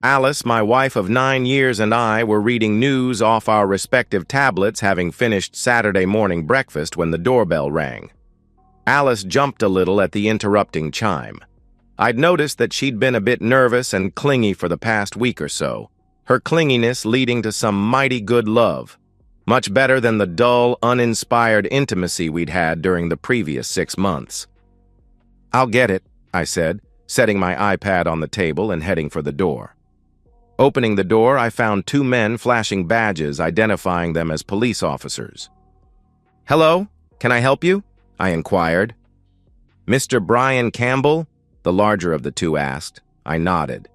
Alice, my wife of 9 years, and I were reading news off our respective tablets, having finished Saturday morning breakfast when the doorbell rang. Alice jumped a little at the interrupting chime. I'd noticed that she'd been a bit nervous and clingy for the past week or so, her clinginess leading to some mighty good love, much better than the dull, uninspired intimacy we'd had during the previous 6 months. "I'll get it," I said, setting my iPad on the table and heading for the door. Opening the door, I found 2 men flashing badges identifying them as police officers. "Hello, can I help you?" I inquired. "Mr. Brian Campbell?" the larger of the 2 asked. I nodded.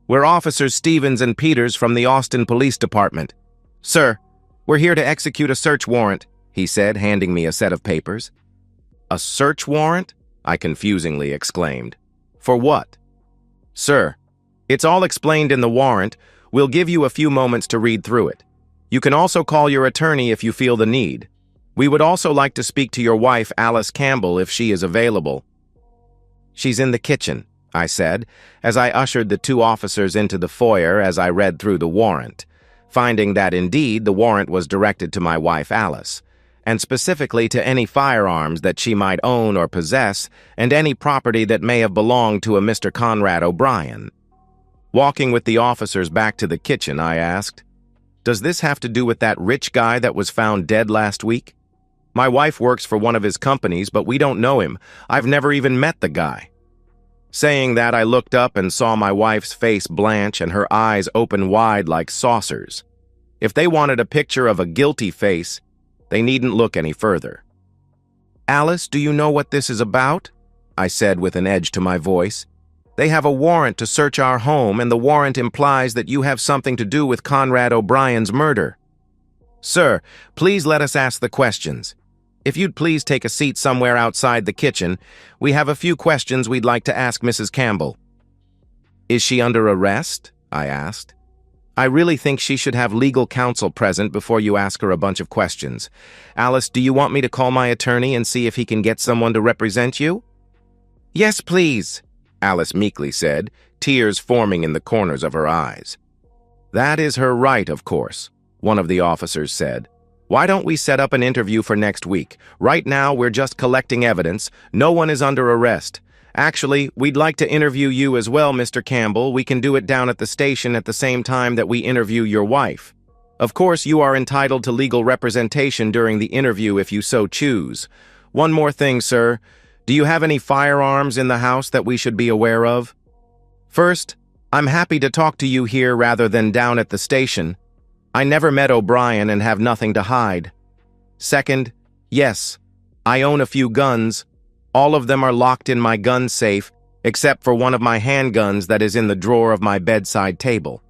"We're Officers Stevens and Peters from the Austin Police Department. Sir, we're here to execute a search warrant," he said, handing me a set of papers. "A search warrant?" I confusingly exclaimed. "For what?" "Sir, it's all explained in the warrant. We'll give you a few moments to read through it. You can also call your attorney if you feel the need. We would also like to speak to your wife, Alice Campbell, if she is available." "She's in the kitchen," I said, as I ushered the 2 officers into the foyer as I read through the warrant, finding that indeed the warrant was directed to my wife, Alice, and specifically to any firearms that she might own or possess and any property that may have belonged to a Mr. Conrad O'Brien. Walking with the officers back to the kitchen, I asked, "Does this have to do with that rich guy that was found dead last week? My wife works for one of his companies, but we don't know him. I've never even met the guy." Saying that, I looked up and saw my wife's face blanch and her eyes open wide like saucers. If they wanted a picture of a guilty face, they needn't look any further. "Alice, do you know what this is about?" I said with an edge to my voice. "They have a warrant to search our home, and the warrant implies that you have something to do with Conrad O'Brien's murder." "Sir, please let us ask the questions. If you'd please take a seat somewhere outside the kitchen, we have a few questions we'd like to ask Mrs. Campbell." "Is she under arrest?" I asked. "I really think she should have legal counsel present before you ask her a bunch of questions. Alice, do you want me to call my attorney and see if he can get someone to represent you?" "Yes, please," Alice meekly said, tears forming in the corners of her eyes. "That is her right, of course," one of the officers said. "Why don't we set up an interview for next week? Right now, we're just collecting evidence. No one is under arrest. Actually, we'd like to interview you as well, Mr. Campbell. We can do it down at the station at the same time that we interview your wife. Of course, you are entitled to legal representation during the interview if you so choose. One more thing, sir. Do you have any firearms in the house that we should be aware of? First, I'm happy to talk to you here rather than down at the station. I never met O'Brien and have nothing to hide. Second, yes, I own a few guns. All of them are locked in my gun safe, except for one of my handguns that is in the drawer of my bedside table.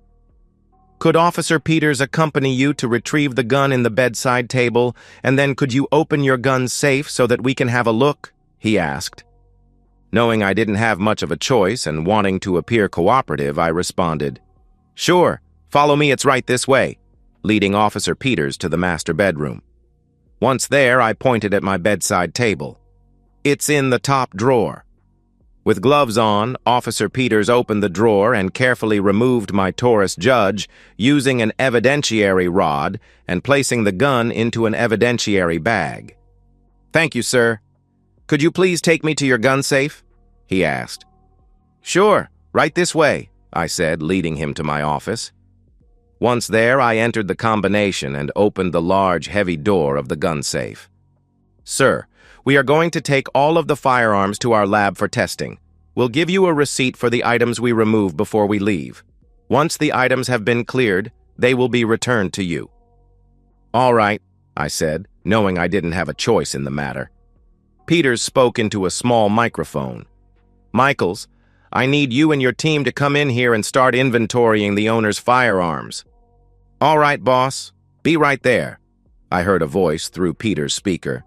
Could Officer Peters accompany you to retrieve the gun in the bedside table, and then could you open your gun safe so that we can have a look?" he asked. Knowing I didn't have much of a choice and wanting to appear cooperative, I responded, "Sure, follow me, it's right this way," leading Officer Peters to the master bedroom. Once there, I pointed at my bedside table. "It's in the top drawer." With gloves on, Officer Peters opened the drawer and carefully removed my Taurus Judge using an evidentiary rod and placing the gun into an evidentiary bag. "Thank you, sir. Could you please take me to your gun safe?" he asked. "Sure, right this way," I said, leading him to my office. Once there, I entered the combination and opened the large, heavy door of the gun safe. "Sir, we are going to take all of the firearms to our lab for testing. We'll give you a receipt for the items we remove before we leave. Once the items have been cleared, they will be returned to you." "All right," I said, knowing I didn't have a choice in the matter. Peters spoke into a small microphone. "Michaels, I need you and your team to come in here and start inventorying the owner's firearms." "All right, boss. Be right there," I heard a voice through Peter's speaker.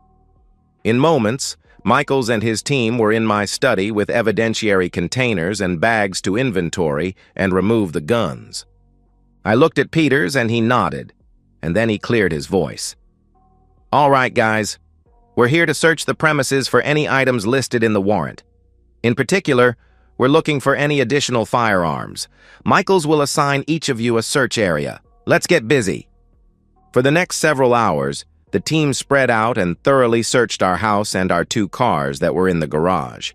In moments, Michaels and his team were in my study with evidentiary containers and bags to inventory and remove the guns. I looked at Peters and he nodded, and then he cleared his voice. "All right, guys. We're here to search the premises for any items listed in the warrant. In particular, We're looking for any additional firearms. Michaels will assign each of you a search area. Let's get busy." For the next several hours, the team spread out and thoroughly searched our house and our 2 cars that were in the garage.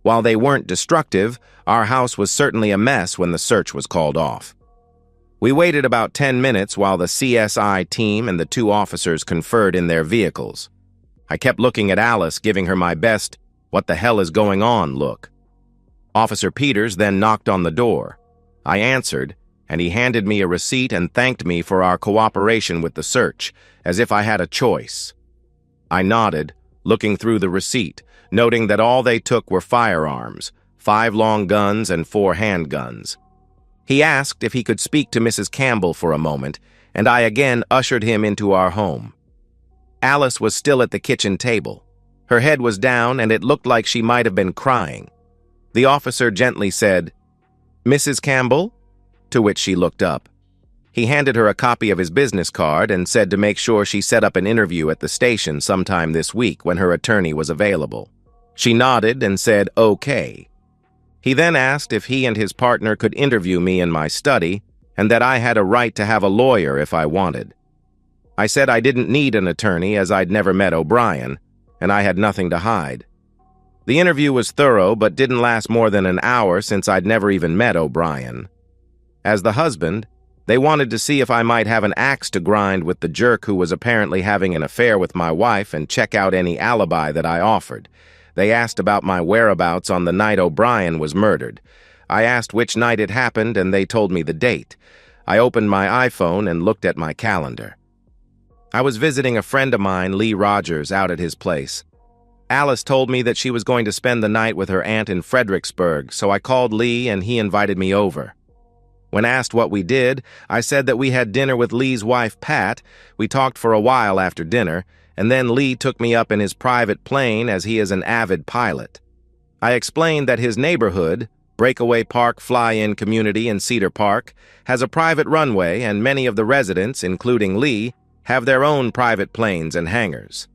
While they weren't destructive, our house was certainly a mess when the search was called off. We waited about 10 minutes while the CSI team and the 2 officers conferred in their vehicles. I kept looking at Alice, giving her my best, "What the hell is going on?" look. Officer Peters then knocked on the door. I answered, and he handed me a receipt and thanked me for our cooperation with the search, as if I had a choice. I nodded, looking through the receipt, noting that all they took were firearms, 5 long guns and 4 handguns. He asked if he could speak to Mrs. Campbell for a moment, and I again ushered him into our home. Alice was still at the kitchen table. Her head was down, and it looked like she might have been crying. The officer gently said, "Mrs. Campbell?" To which she looked up. He handed her a copy of his business card and said to make sure she set up an interview at the station sometime this week when her attorney was available. She nodded and said, "Okay." He then asked if he and his partner could interview me in my study and that I had a right to have a lawyer if I wanted. I said I didn't need an attorney as I'd never met O'Brien, and I had nothing to hide. The interview was thorough but didn't last more than an hour since I'd never even met O'Brien. As the husband, they wanted to see if I might have an axe to grind with the jerk who was apparently having an affair with my wife and check out any alibi that I offered. They asked about my whereabouts on the night O'Brien was murdered. I asked which night it happened, and they told me the date. I opened my iPhone and looked at my calendar. I was visiting a friend of mine, Lee Rogers, out at his place. Alice told me that she was going to spend the night with her aunt in Fredericksburg, so I called Lee and he invited me over. When asked what we did, I said that we had dinner with Lee's wife, Pat. We talked for a while after dinner, and then Lee took me up in his private plane as he is an avid pilot. I explained that his neighborhood, Breakaway Park Fly-In Community in Cedar Park, has a private runway, and many of the residents, including Lee, have their own private planes and hangars.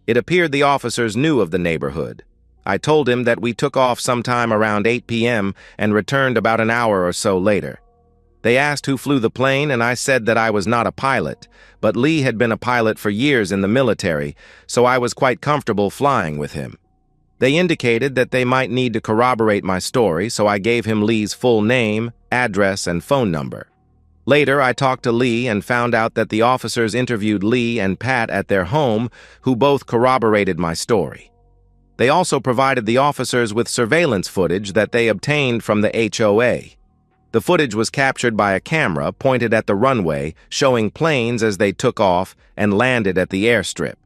It appeared the officers knew of the neighborhood. I told him that we took off sometime around 8 p.m. and returned about an hour or so later. They asked who flew the plane, and I said that I was not a pilot, but Lee had been a pilot for years in the military, so I was quite comfortable flying with him. They indicated that they might need to corroborate my story, so I gave him Lee's full name, address, and phone number. Later, I talked to Lee and found out that the officers interviewed Lee and Pat at their home, who both corroborated my story. They also provided the officers with surveillance footage that they obtained from the HOA. The footage was captured by a camera pointed at the runway, showing planes as they took off and landed at the airstrip.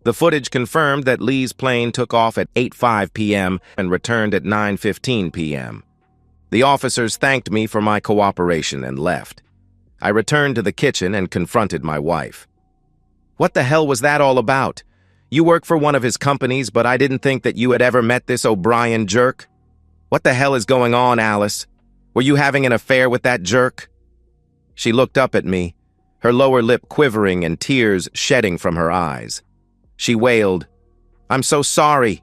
The footage confirmed that Lee's plane took off at 8:05 p.m. and returned at 9:15 p.m. The officers thanked me for my cooperation and left. I returned to the kitchen and confronted my wife. "What the hell was that all about? You work for one of his companies, but I didn't think that you had ever met this O'Brien jerk. What the hell is going on, Alice? Were you having an affair with that jerk?" She looked up at me, her lower lip quivering and tears shedding from her eyes. She wailed, "I'm so sorry,"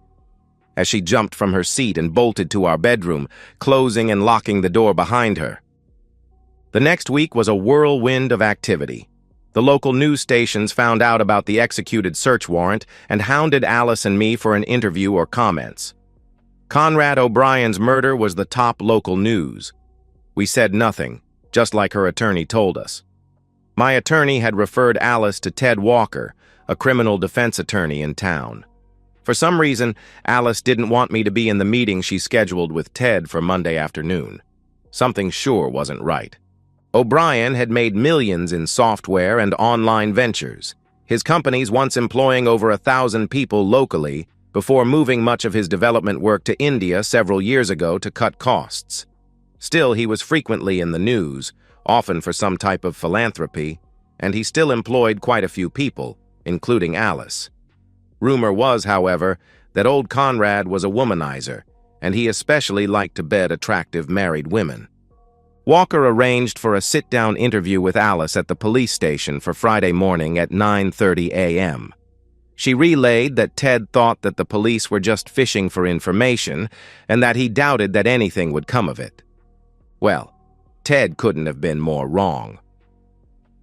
as she jumped from her seat and bolted to our bedroom, closing and locking the door behind her. The next week was a whirlwind of activity. The local news stations found out about the executed search warrant and hounded Alice and me for an interview or comments. Conrad O'Brien's murder was the top local news. We said nothing, just like her attorney told us. My attorney had referred Alice to Ted Walker, a criminal defense attorney in town. For some reason, Alice didn't want me to be in the meeting she scheduled with Ted for Monday afternoon. Something sure wasn't right. O'Brien had made millions in software and online ventures, his companies once employing over 1,000 people locally before moving much of his development work to India several years ago to cut costs. Still, he was frequently in the news, often for some type of philanthropy, and he still employed quite a few people, including Alice. Rumor was, however, that old Conrad was a womanizer, and he especially liked to bed attractive married women. Walker arranged for a sit-down interview with Alice at the police station for Friday morning at 9:30 a.m. She relayed that Ted thought that the police were just fishing for information and that he doubted that anything would come of it. Well, Ted couldn't have been more wrong.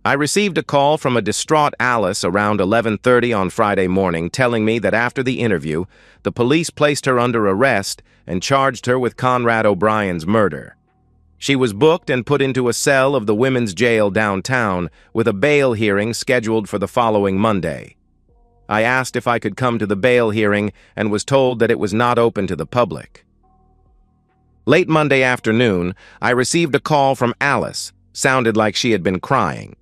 I received a call from a distraught Alice around 11:30 on Friday morning telling me that after the interview, the police placed her under arrest and charged her with Conrad O'Brien's murder. She was booked and put into a cell of the women's jail downtown with a bail hearing scheduled for the following Monday. I asked if I could come to the bail hearing and was told that it was not open to the public. Late Monday afternoon, I received a call from Alice. Sounded like she had been crying.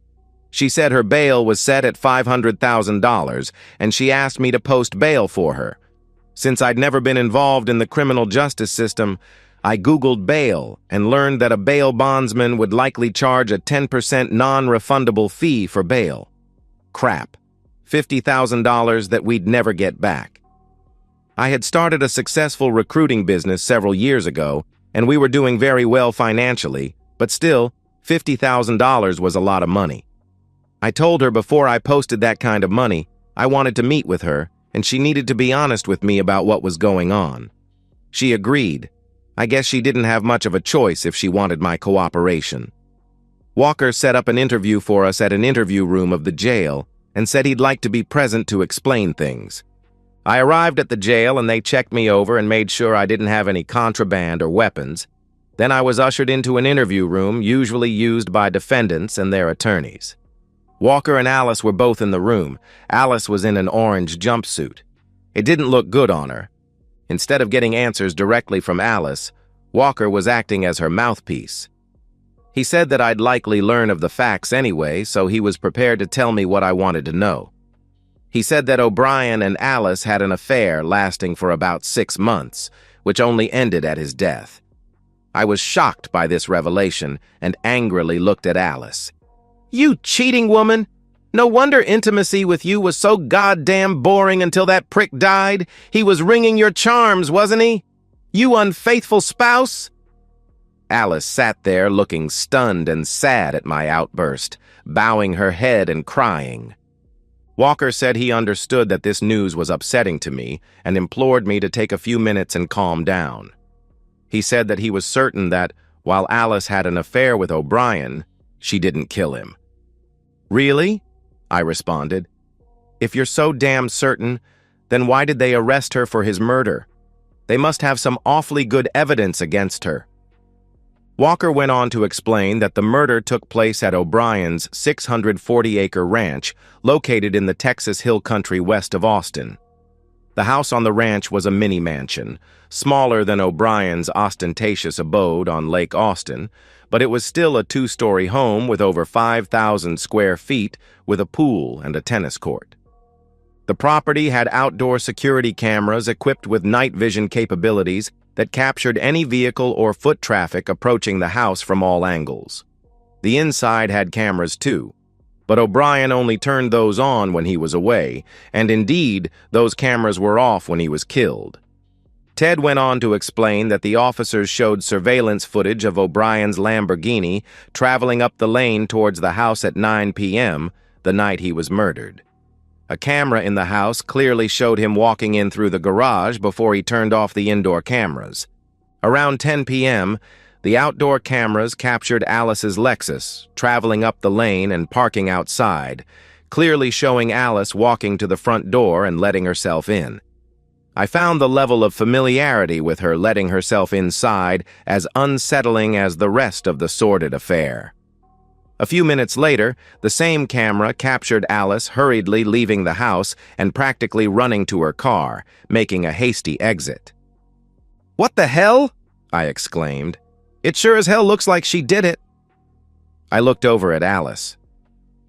She said her bail was set at $500,000 and she asked me to post bail for her. Since I'd never been involved in the criminal justice system, I Googled bail and learned that a bail bondsman would likely charge a 10% non-refundable fee for bail. Crap. $50,000 that we'd never get back. I had started a successful recruiting business several years ago, and we were doing very well financially, but still, $50,000 was a lot of money. I told her before I posted that kind of money, I wanted to meet with her, and she needed to be honest with me about what was going on. She agreed. I guess she didn't have much of a choice if she wanted my cooperation. Walker set up an interview for us at an interview room of the jail and said he'd like to be present to explain things. I arrived at the jail and they checked me over and made sure I didn't have any contraband or weapons. Then I was ushered into an interview room usually used by defendants and their attorneys. Walker and Alice were both in the room. Alice was in an orange jumpsuit. It didn't look good on her. Instead of getting answers directly from Alice, Walker was acting as her mouthpiece. He said that I'd likely learn of the facts anyway, so he was prepared to tell me what I wanted to know. He said that O'Brien and Alice had an affair lasting for about 6 months, which only ended at his death. I was shocked by this revelation and angrily looked at Alice. "You cheating woman! No wonder intimacy with you was so goddamn boring until that prick died. He was ringing your charms, wasn't he? You unfaithful spouse!" Alice sat there looking stunned and sad at my outburst, bowing her head and crying. Walker said he understood that this news was upsetting to me and implored me to take a few minutes and calm down. He said that he was certain that, while Alice had an affair with O'Brien, she didn't kill him. "Really?" I responded. "If you're so damn certain, then why did they arrest her for his murder? They must have some awfully good evidence against her." Walker went on to explain that the murder took place at O'Brien's 640-acre ranch located in the Texas Hill Country west of Austin. The house on the ranch was a mini-mansion, smaller than O'Brien's ostentatious abode on Lake Austin, but it was still a 2-story home with over 5,000 square feet with a pool and a tennis court. The property had outdoor security cameras equipped with night vision capabilities that captured any vehicle or foot traffic approaching the house from all angles. The inside had cameras too, but O'Brien only turned those on when he was away, and indeed, those cameras were off when he was killed. Ted went on to explain that the officers showed surveillance footage of O'Brien's Lamborghini traveling up the lane towards the house at 9 p.m., the night he was murdered. A camera in the house clearly showed him walking in through the garage before he turned off the indoor cameras. Around 10 p.m., the outdoor cameras captured Alice's Lexus, traveling up the lane and parking outside, clearly showing Alice walking to the front door and letting herself in. I found the level of familiarity with her letting herself inside as unsettling as the rest of the sordid affair. A few minutes later, the same camera captured Alice hurriedly leaving the house and practically running to her car, making a hasty exit. "What the hell?" I exclaimed. "It sure as hell looks like she did it." I looked over at Alice.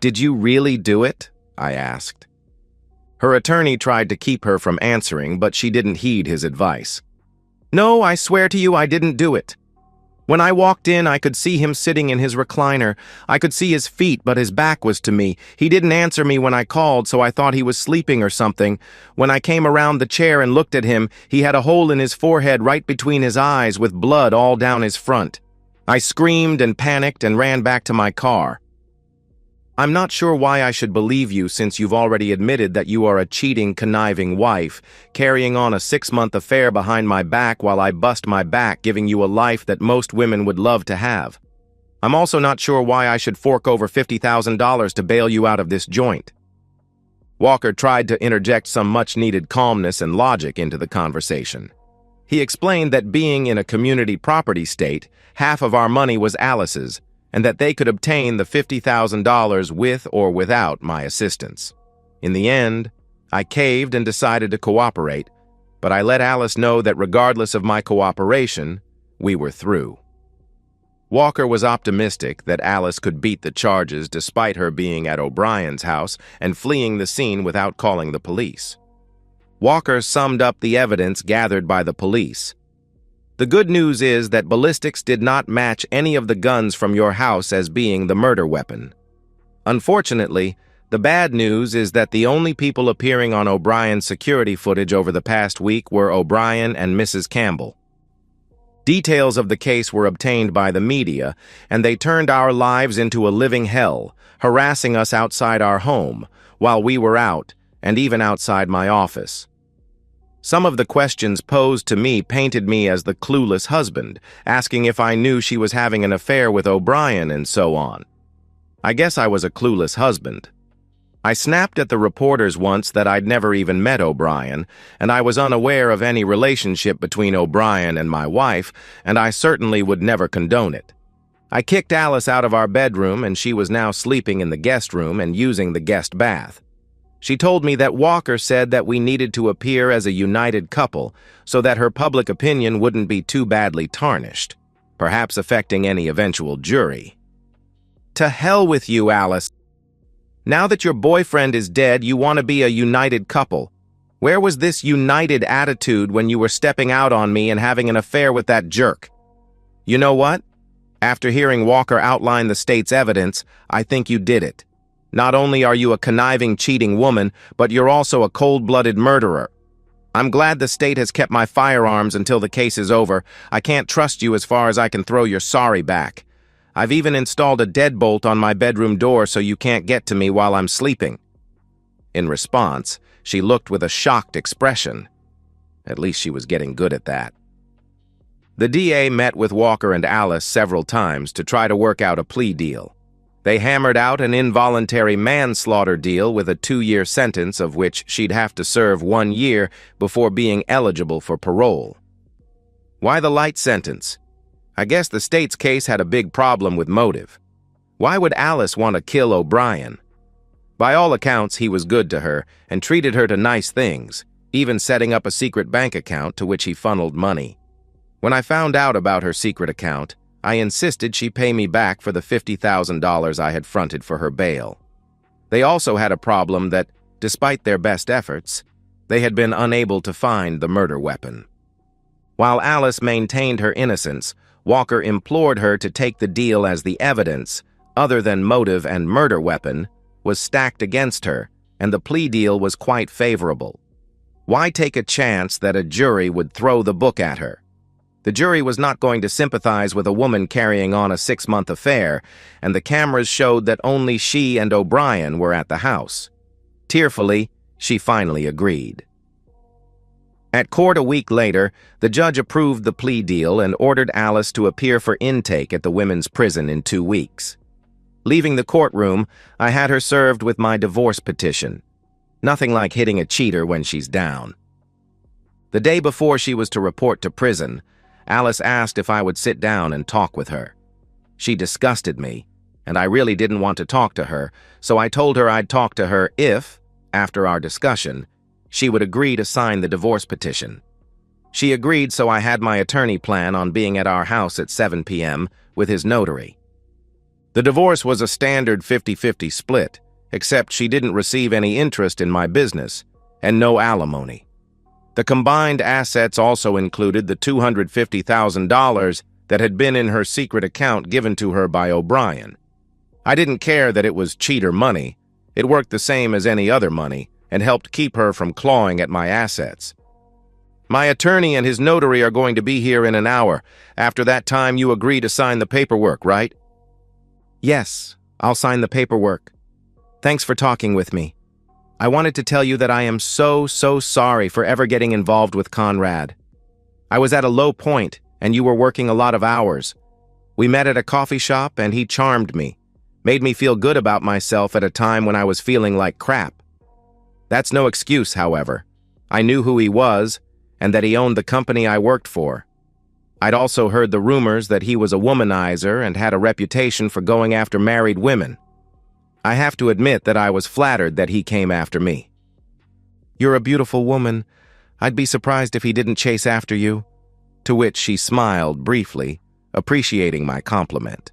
"Did you really do it?" I asked. Her attorney tried to keep her from answering, but she didn't heed his advice. "No, I swear to you I didn't do it. When I walked in, I could see him sitting in his recliner. I could see his feet, but his back was to me. He didn't answer me when I called, so I thought he was sleeping or something. When I came around the chair and looked at him, he had a hole in his forehead right between his eyes with blood all down his front. I screamed and panicked and ran back to my car." I'm not sure why I should believe you since you've already admitted that you are a cheating, conniving wife, carrying on a 6-month affair behind my back while I bust my back, giving you a life that most women would love to have. I'm also not sure why I should fork over $50,000 to bail you out of this joint." Walker tried to interject some much-needed calmness and logic into the conversation. He explained that being in a community property state, half of our money was Alice's, and that they could obtain the $50,000 with or without my assistance. In the end, I caved and decided to cooperate, but I let Alice know that regardless of my cooperation, we were through. Walker was optimistic that Alice could beat the charges despite her being at O'Brien's house and fleeing the scene without calling the police. Walker summed up the evidence gathered by the police. "The good news is that ballistics did not match any of the guns from your house as being the murder weapon. Unfortunately, the bad news is that the only people appearing on O'Brien's security footage over the past week were O'Brien and Mrs. Campbell. Details of the case were obtained by the media, and they turned our lives into a living hell, harassing us outside our home, while we were out, and even outside my office. Some of the questions posed to me painted me as the clueless husband, asking if I knew she was having an affair with O'Brien and so on. I guess I was a clueless husband. I snapped at the reporters once that I'd never even met O'Brien, and I was unaware of any relationship between O'Brien and my wife, and I certainly would never condone it. I kicked Alice out of our bedroom, and she was now sleeping in the guest room and using the guest bath. She told me that Walker said that we needed to appear as a united couple so that her public opinion wouldn't be too badly tarnished, perhaps affecting any eventual jury. To hell with you, Alice. Now that your boyfriend is dead, you want to be a united couple. Where was this united attitude when you were stepping out on me and having an affair with that jerk? You know what? After hearing Walker outline the state's evidence, I think you did it. Not only are you a conniving, cheating woman, but you're also a cold-blooded murderer. I'm glad the state has kept my firearms until the case is over. I can't trust you as far as I can throw your sorry back. I've even installed a deadbolt on my bedroom door so you can't get to me while I'm sleeping." In response, she looked with a shocked expression. At least she was getting good at that. The DA met with Walker and Alice several times to try to work out a plea deal. They hammered out an involuntary manslaughter deal with a 2-year sentence of which she'd have to serve 1 year before being eligible for parole. Why the light sentence? I guess the state's case had a big problem with motive. Why would Alice want to kill O'Brien? By all accounts, he was good to her and treated her to nice things, even setting up a secret bank account to which he funneled money. When I found out about her secret account, I insisted she pay me back for the $50,000 I had fronted for her bail. They also had a problem that, despite their best efforts, they had been unable to find the murder weapon. While Alice maintained her innocence, Walker implored her to take the deal as the evidence, other than motive and murder weapon, was stacked against her, and the plea deal was quite favorable. Why take a chance that a jury would throw the book at her? The jury was not going to sympathize with a woman carrying on a 6-month affair, and the cameras showed that only she and O'Brien were at the house. Tearfully, she finally agreed. At court a week later, the judge approved the plea deal and ordered Alice to appear for intake at the women's prison in 2 weeks. Leaving the courtroom, I had her served with my divorce petition. Nothing like hitting a cheater when she's down. The day before she was to report to prison, Alice asked if I would sit down and talk with her. She disgusted me, and I really didn't want to talk to her, so I told her I'd talk to her if, after our discussion, she would agree to sign the divorce petition. She agreed, so I had my attorney plan on being at our house at 7 p.m. with his notary. The divorce was a standard 50-50 split, except she didn't receive any interest in my business, and no alimony. The combined assets also included the $250,000 that had been in her secret account given to her by O'Brien. I didn't care that it was cheater money. It worked the same as any other money, and helped keep her from clawing at my assets. My attorney and his notary are going to be here in an hour. After that time, you agree to sign the paperwork, right? Yes, I'll sign the paperwork. Thanks for talking with me. I wanted to tell you that I am so sorry for ever getting involved with Conrad. I was at a low point, and you were working a lot of hours. We met at a coffee shop, and he charmed me, made me feel good about myself at a time when I was feeling like crap. That's no excuse, however. I knew who he was, and that he owned the company I worked for. I'd also heard the rumors that he was a womanizer and had a reputation for going after married women. I have to admit that I was flattered that he came after me. You're a beautiful woman. I'd be surprised if he didn't chase after you. To which she smiled briefly, appreciating my compliment.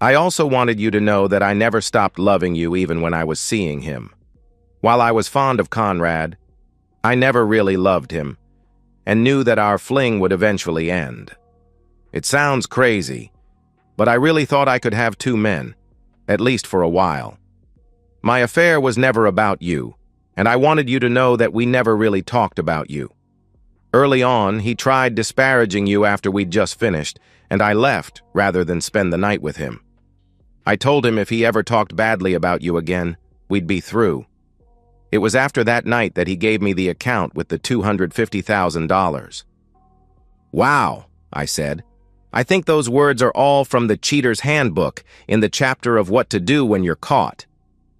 I also wanted you to know that I never stopped loving you even when I was seeing him. While I was fond of Conrad, I never really loved him, and knew that our fling would eventually end. It sounds crazy, but I really thought I could have two men, at least for a while. My affair was never about you, and I wanted you to know that we never really talked about you. Early on, he tried disparaging you after we'd just finished, and I left rather than spend the night with him. I told him if he ever talked badly about you again, we'd be through. It was after that night that he gave me the account with the $250,000. Wow, I said. I think those words are all from the Cheater's Handbook in the chapter of what to do when you're caught.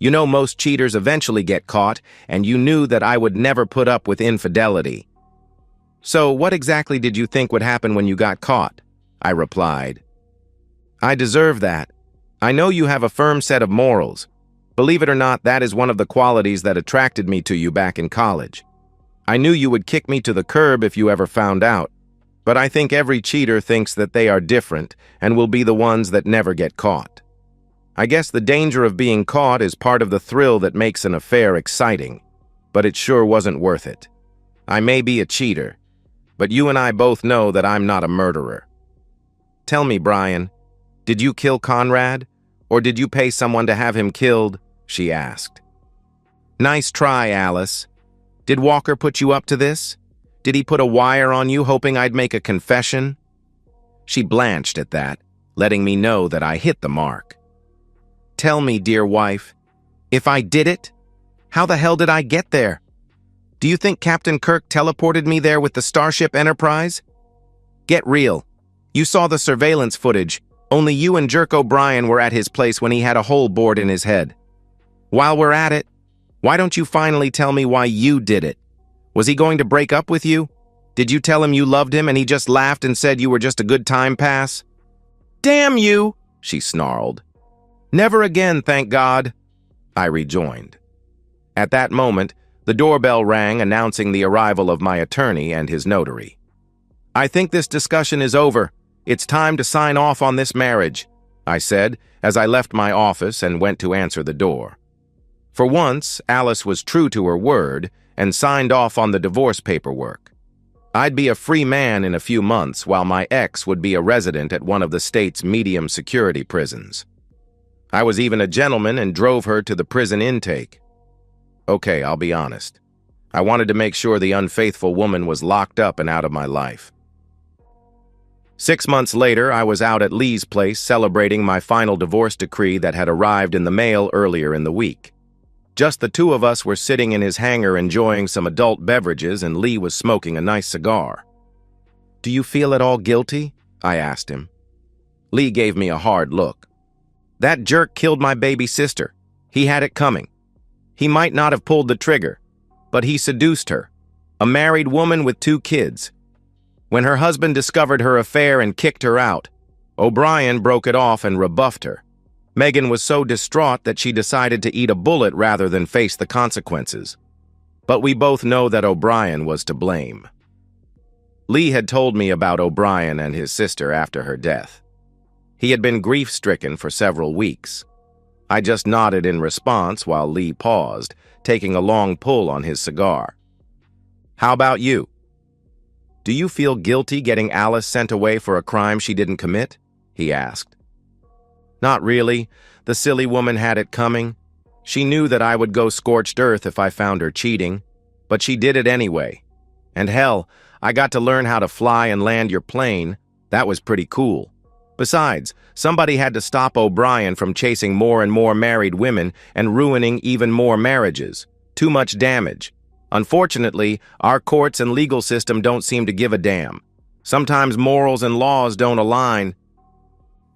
You know most cheaters eventually get caught, and you knew that I would never put up with infidelity. So what exactly did you think would happen when you got caught? I replied. I deserve that. I know you have a firm set of morals. Believe it or not, that is one of the qualities that attracted me to you back in college. I knew you would kick me to the curb if you ever found out, but I think every cheater thinks that they are different and will be the ones that never get caught. I guess the danger of being caught is part of the thrill that makes an affair exciting, but it sure wasn't worth it. I may be a cheater, but you and I both know that I'm not a murderer. Tell me, Brian, did you kill Conrad, or did you pay someone to have him killed? She asked. Nice try, Alice. Did Walker put you up to this? Did he put a wire on you hoping I'd make a confession? She blanched at that, letting me know that I hit the mark. Tell me, dear wife, if I did it, how the hell did I get there? Do you think Captain Kirk teleported me there with the Starship Enterprise? Get real. You saw the surveillance footage. Only you and Jerk O'Brien were at his place when he had a hole bored in his head. While we're at it, why don't you finally tell me why you did it? Was he going to break up with you? Did you tell him you loved him and he just laughed and said you were just a good time pass? Damn you, she snarled. Never again, thank God, I rejoined. At that moment, the doorbell rang announcing the arrival of my attorney and his notary. I think this discussion is over. It's time to sign off on this marriage, I said as I left my office and went to answer the door. For once, Alice was true to her word and signed off on the divorce paperwork. I'd be a free man in a few months while my ex would be a resident at one of the state's medium security prisons. I was even a gentleman and drove her to the prison intake. Okay, I'll be honest. I wanted to make sure the unfaithful woman was locked up and out of my life. 6 months later, I was out at Lee's place celebrating my final divorce decree that had arrived in the mail earlier in the week. Just the two of us were sitting in his hangar enjoying some adult beverages, and Lee was smoking a nice cigar. Do you feel at all guilty? I asked him. Lee gave me a hard look. That jerk killed my baby sister. He had it coming. He might not have pulled the trigger, but he seduced her, a married woman with 2 kids. When her husband discovered her affair and kicked her out, O'Brien broke it off and rebuffed her. Megan was so distraught that she decided to eat a bullet rather than face the consequences. But we both know that O'Brien was to blame. Lee had told me about O'Brien and his sister after her death. He had been grief-stricken for several weeks. I just nodded in response while Lee paused, taking a long pull on his cigar. How about you? Do you feel guilty getting Alice sent away for a crime she didn't commit? He asked. Not really. The silly woman had it coming. She knew that I would go scorched earth if I found her cheating, but she did it anyway. And hell, I got to learn how to fly and land your plane. That was pretty cool. Besides, somebody had to stop O'Brien from chasing more and more married women and ruining even more marriages. Too much damage. Unfortunately, our courts and legal system don't seem to give a damn. Sometimes morals and laws don't align.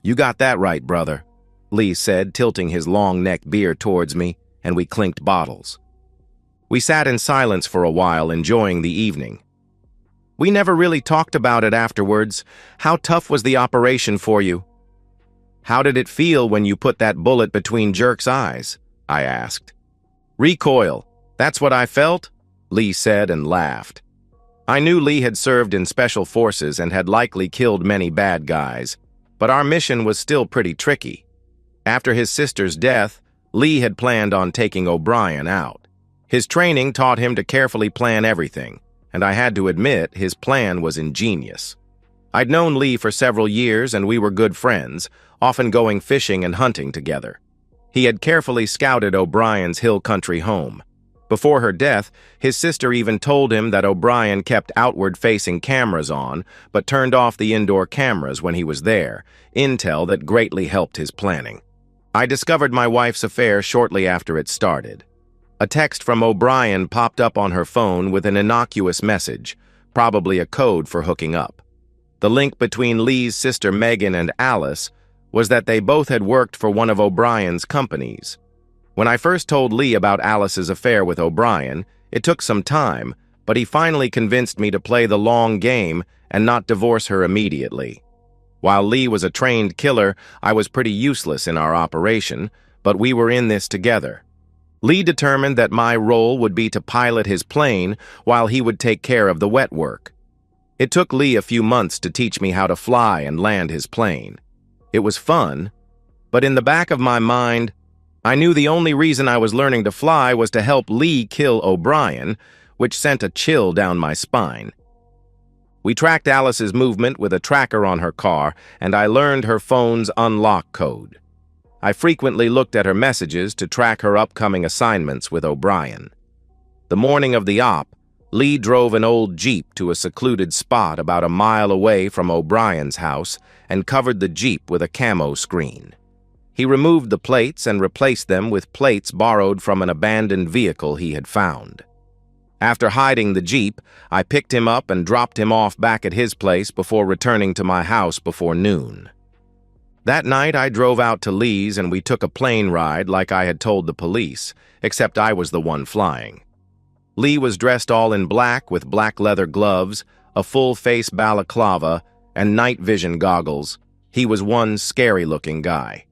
You got that right, brother, Lee said, tilting his long-necked beer towards me, and we clinked bottles. We sat in silence for a while, enjoying the evening. We never really talked about it afterwards. How tough was the operation for you? How did it feel when you put that bullet between Jerk's eyes? I asked. Recoil. That's what I felt, Lee said and laughed. I knew Lee had served in special forces and had likely killed many bad guys, but our mission was still pretty tricky. After his sister's death, Lee had planned on taking O'Brien out. His training taught him to carefully plan everything, and I had to admit his plan was ingenious. I'd known Lee for several years and we were good friends, often going fishing and hunting together. He had carefully scouted O'Brien's hill country home. Before her death, his sister even told him that O'Brien kept outward-facing cameras on, but turned off the indoor cameras when he was there, intel that greatly helped his planning. I discovered my wife's affair shortly after it started. A text from O'Brien popped up on her phone with an innocuous message, probably a code for hooking up. The link between Lee's sister Megan and Alice was that they both had worked for one of O'Brien's companies. When I first told Lee about Alice's affair with O'Brien, it took some time, but he finally convinced me to play the long game and not divorce her immediately. While Lee was a trained killer, I was pretty useless in our operation, but we were in this together. Lee determined that my role would be to pilot his plane while he would take care of the wet work. It took Lee a few months to teach me how to fly and land his plane. It was fun, but in the back of my mind, I knew the only reason I was learning to fly was to help Lee kill O'Brien, which sent a chill down my spine. We tracked Alice's movement with a tracker on her car, and I learned her phone's unlock code. I frequently looked at her messages to track her upcoming assignments with O'Brien. The morning of the op, Lee drove an old Jeep to a secluded spot about a mile away from O'Brien's house and covered the Jeep with a camo screen. He removed the plates and replaced them with plates borrowed from an abandoned vehicle he had found. After hiding the Jeep, I picked him up and dropped him off back at his place before returning to my house before noon. That night, I drove out to Lee's and we took a plane ride like I had told the police, except I was the one flying. Lee was dressed all in black with black leather gloves, a full-face balaclava, and night vision goggles. He was one scary-looking guy.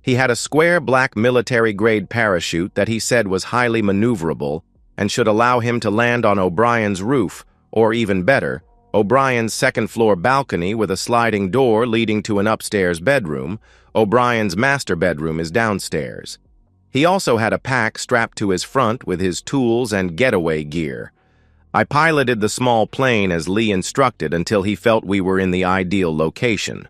He had a square black military-grade parachute that he said was highly maneuverable and should allow him to land on O'Brien's roof, or even better, O'Brien's second-floor balcony with a sliding door leading to an upstairs bedroom. O'Brien's master bedroom is downstairs. He also had a pack strapped to his front with his tools and getaway gear. I piloted the small plane as Lee instructed until he felt we were in the ideal location.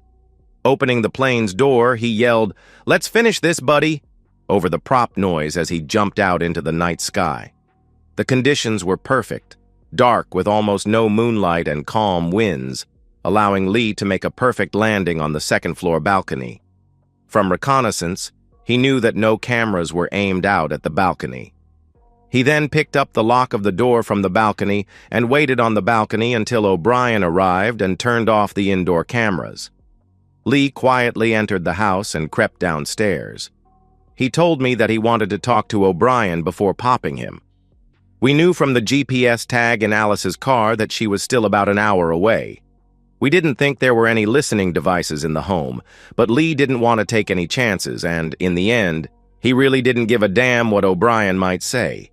Opening the plane's door, he yelled, "Let's finish this, buddy," over the prop noise as he jumped out into the night sky. The conditions were perfect, dark with almost no moonlight and calm winds, allowing Lee to make a perfect landing on the second-floor balcony. From reconnaissance, he knew that no cameras were aimed out at the balcony. He then picked up the lock of the door from the balcony and waited on the balcony until O'Brien arrived and turned off the indoor cameras. Lee quietly entered the house and crept downstairs. He told me that he wanted to talk to O'Brien before popping him. We knew from the GPS tag in Alice's car that she was still about an hour away. We didn't think there were any listening devices in the home, but Lee didn't want to take any chances, and, in the end, he really didn't give a damn what O'Brien might say.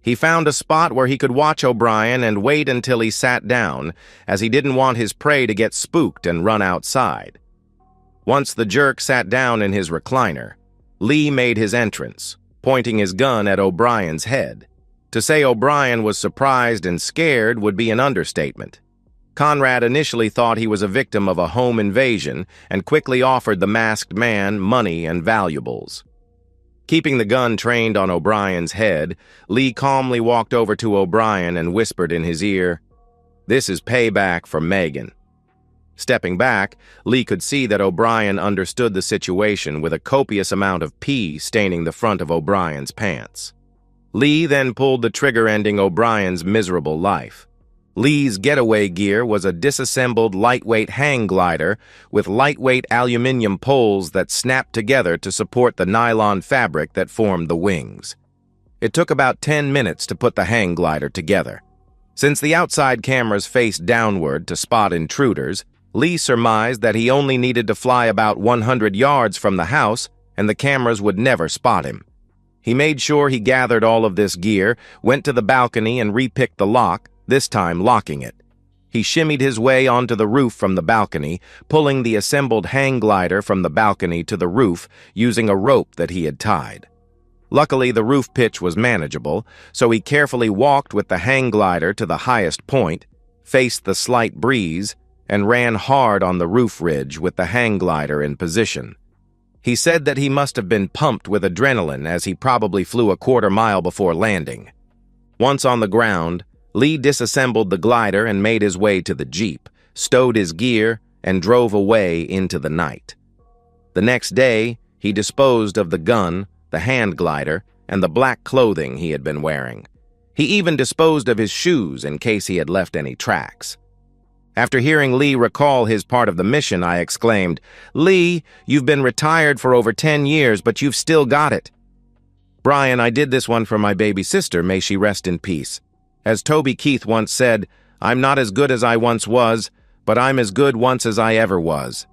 He found a spot where he could watch O'Brien and wait until he sat down, as he didn't want his prey to get spooked and run outside. Once the jerk sat down in his recliner, Lee made his entrance, pointing his gun at O'Brien's head. To say O'Brien was surprised and scared would be an understatement. Conrad initially thought he was a victim of a home invasion and quickly offered the masked man money and valuables. Keeping the gun trained on O'Brien's head, Lee calmly walked over to O'Brien and whispered in his ear, "This is payback for Megan." Stepping back, Lee could see that O'Brien understood the situation with a copious amount of pee staining the front of O'Brien's pants. Lee then pulled the trigger, ending O'Brien's miserable life. Lee's getaway gear was a disassembled lightweight hang glider with lightweight aluminum poles that snapped together to support the nylon fabric that formed the wings. It took about 10 minutes to put the hang glider together. Since the outside cameras faced downward to spot intruders, Lee surmised that he only needed to fly about 100 yards from the house and the cameras would never spot him. He made sure he gathered all of this gear, went to the balcony and repicked the lock, this time locking it. He shimmied his way onto the roof from the balcony, pulling the assembled hang glider from the balcony to the roof using a rope that he had tied. Luckily, the roof pitch was manageable, so he carefully walked with the hang glider to the highest point, faced the slight breeze, and ran hard on the roof ridge with the hang glider in position. He said that he must have been pumped with adrenaline as he probably flew a quarter mile before landing. Once on the ground, Lee disassembled the glider and made his way to the Jeep, stowed his gear, and drove away into the night. The next day, he disposed of the gun, the hand glider, and the black clothing he had been wearing. He even disposed of his shoes in case he had left any tracks. After hearing Lee recall his part of the mission, I exclaimed, "Lee, you've been retired for over 10 years, but you've still got it." "Brian, I did this one for my baby sister, may she rest in peace. As Toby Keith once said, I'm not as good as I once was, but I'm as good once as I ever was."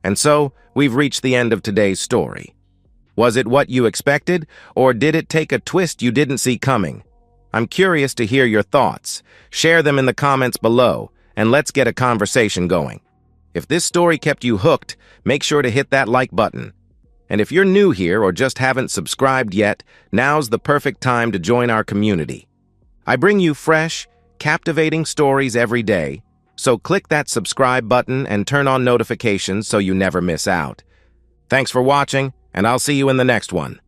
And so, we've reached the end of today's story. Was it what you expected, or did it take a twist you didn't see coming? I'm curious to hear your thoughts. Share them in the comments below, and let's get a conversation going. If this story kept you hooked, make sure to hit that like button. And if you're new here or just haven't subscribed yet, now's the perfect time to join our community. I bring you fresh, captivating stories every day, so click that subscribe button and turn on notifications so you never miss out. Thanks for watching, and I'll see you in the next one.